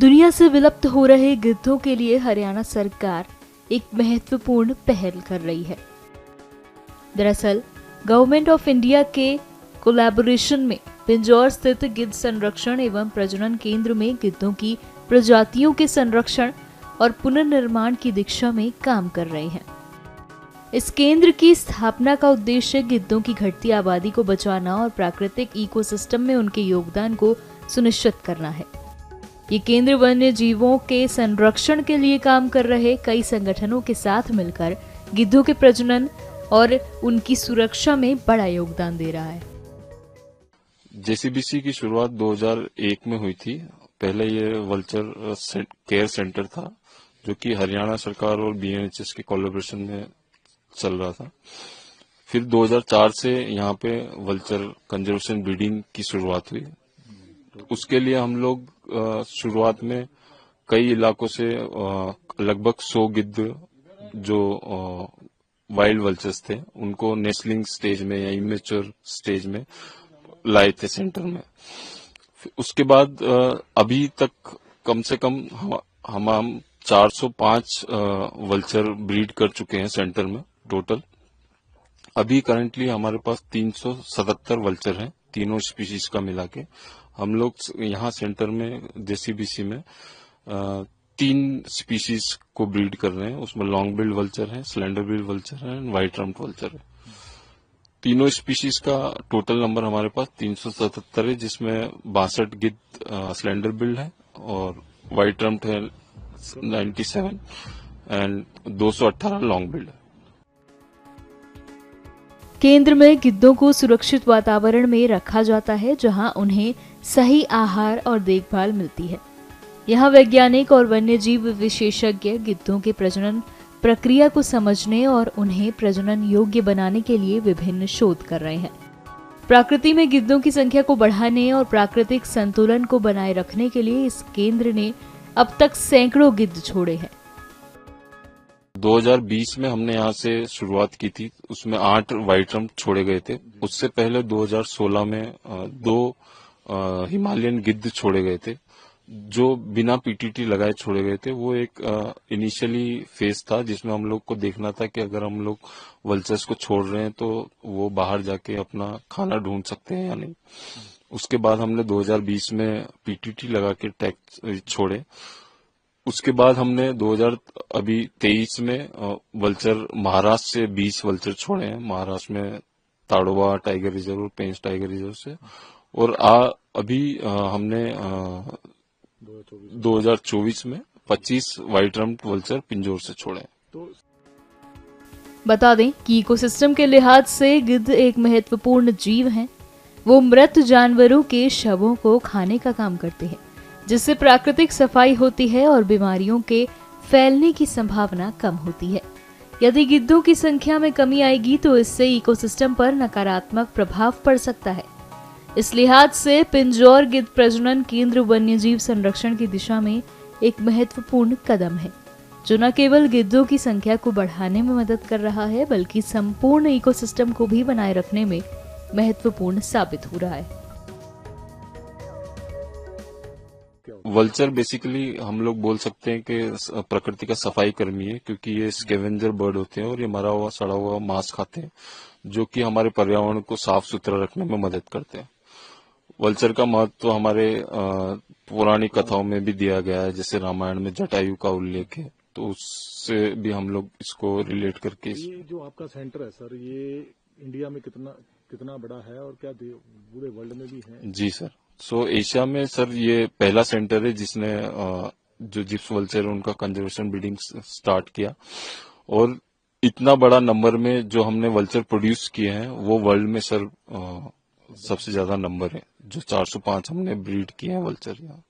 दुनिया से विलुप्त हो रहे गिद्धों के लिए हरियाणा सरकार एक महत्वपूर्ण पहल कर रही है। दरअसल गवर्नमेंट ऑफ इंडिया के कोलैबोरेशन में पिंजौर स्थित गिद्ध संरक्षण एवं प्रजनन केंद्र में गिद्धों की प्रजातियों के संरक्षण और पुनर्निर्माण की दिशा में काम कर रहे हैं। इस केंद्र की स्थापना का उद्देश्य गिद्धों की घटती आबादी को बचाना और प्राकृतिक इकोसिस्टम में उनके योगदान को सुनिश्चित करना है। ये केंद्र वन्य जीवों के संरक्षण के लिए काम कर रहे कई संगठनों के साथ मिलकर गिद्धों के प्रजनन और उनकी सुरक्षा में बड़ा योगदान दे रहा है। जेसीबीसी की शुरुआत 2001 में हुई थी। पहले ये वल्चर केयर सेंटर था जो कि हरियाणा सरकार और बीएनएचएस के कोलैबोरेशन में चल रहा था। फिर 2004 से यहाँ पे वल्चर कंजर्वेशन ब्रीडिंग की शुरुआत हुई। उसके लिए हम लोग शुरुआत में कई इलाकों से लगभग 100 गिद्ध जो वाइल्ड वल्चर्स थे उनको नेस्लिंग स्टेज में या इमेच्योर स्टेज में लाए थे सेंटर में। उसके बाद अभी तक कम से कम हम 405 वल्चर ब्रीड कर चुके हैं सेंटर में टोटल। अभी करंटली हमारे पास 377 वल्चर हैं तीनों स्पीशीज का मिला के। हम लोग यहाँ सेंटर में जेसीबीसी में 3 स्पीशीज को ब्रीड कर रहे हैं। उसमें लॉन्ग बिल्ड वल्चर है, स्लेंडर बिल्ड वल्चर है, व्हाइट रम्प्ड वल्चर है। तीनों स्पीशीज का टोटल नंबर हमारे पास 377 है, जिसमें 62 गिद्ध स्लेंडर बिल्ड है और व्हाइट रम्प्ड है 97 एंड 218 लॉन्ग बिल्ड है। केंद्र में गिद्धों को सुरक्षित वातावरण में रखा जाता है जहां उन्हें सही आहार और देखभाल मिलती है। यहाँ वैज्ञानिक और वन्यजीव विशेषज्ञ गिद्धों के प्रजनन प्रक्रिया को समझने और उन्हें प्रजनन योग्य बनाने के लिए विभिन्न शोध कर रहे हैं। प्रकृति में गिद्धों की संख्या को बढ़ाने और प्राकृतिक संतुलन को बनाए रखने के लिए इस केंद्र ने अब तक सैकड़ों गिद्ध छोड़े हैं। 2020 में हमने यहाँ से शुरुआत की थी, उसमें 8 व्हाइट रम्प्ड छोड़े गए थे। उससे पहले 2016 में 2 हिमालयन गिद्ध छोड़े गए थे जो बिना पीटीटी लगाए छोड़े गए थे। वो एक इनिशियली फेज था जिसमें हम लोग को देखना था कि अगर हम लोग वल्चर्स को छोड़ रहे हैं तो वो बाहर जाके अपना खाना ढूंढ सकते हैं या नहीं। उसके बाद हमने 2020 में पीटीटी लगा के टैग छोड़े। उसके बाद हमने 2023 में वल्चर महाराष्ट्र से 20 वल्चर छोड़े हैं, महाराष्ट्र में ताड़ोवा टाइगर रिजर्व और पेंच टाइगर रिजर्व से। और अभी हमने 2024 में 25 व्हाइट रम्प्ड वल्चर पिंजौर से छोड़े हैं। बता दें कि इकोसिस्टम के लिहाज से गिद्ध एक महत्वपूर्ण जीव हैं। वो मृत जानवरों के शवों को खाने का काम करते हैं, जिससे प्राकृतिक सफाई होती है और बीमारियों के फैलने की संभावना कम होती है। यदि गिद्धों की संख्या में कमी आएगी तो इससे इकोसिस्टम पर नकारात्मक प्रभाव पड़ सकता है। इस लिहाज से पिंजौर गिद्ध प्रजनन केंद्र वन्यजीव संरक्षण की दिशा में एक महत्वपूर्ण कदम है, जो न केवल गिद्धों की संख्या को बढ़ाने में मदद कर रहा है बल्कि संपूर्ण इकोसिस्टम को भी बनाए रखने में महत्वपूर्ण साबित हो रहा है। वल्चर बेसिकली हम लोग बोल सकते हैं कि प्रकृति का सफाई कर्मी है, क्योंकि ये स्कैवेंजर बर्ड होते हैं और ये मरा हुआ सड़ा हुआ मांस खाते हैं जो कि हमारे पर्यावरण को साफ सुथरा रखने में मदद करते हैं। वल्चर का महत्व हमारे पुरानी कथाओं में भी दिया गया है, जैसे रामायण में जटायु का उल्लेख है, तो उससे भी हम लोग इसको रिलेट करके ये जो आपका सेंटर है सर, ये इंडिया में कितना बड़ा है और क्या पूरे वर्ल्ड में भी है? जी सर, एशिया में सर ये पहला सेंटर है जिसने जो जिप्स वल्चर उनका कंजर्वेशन ब्रीडिंग स्टार्ट किया। और इतना बड़ा नंबर में जो हमने वल्चर प्रोड्यूस किए हैं वो वर्ल्ड में सर सबसे ज्यादा नंबर है, जो 405 हमने ब्रीड किए हैं वल्चर यहाँ।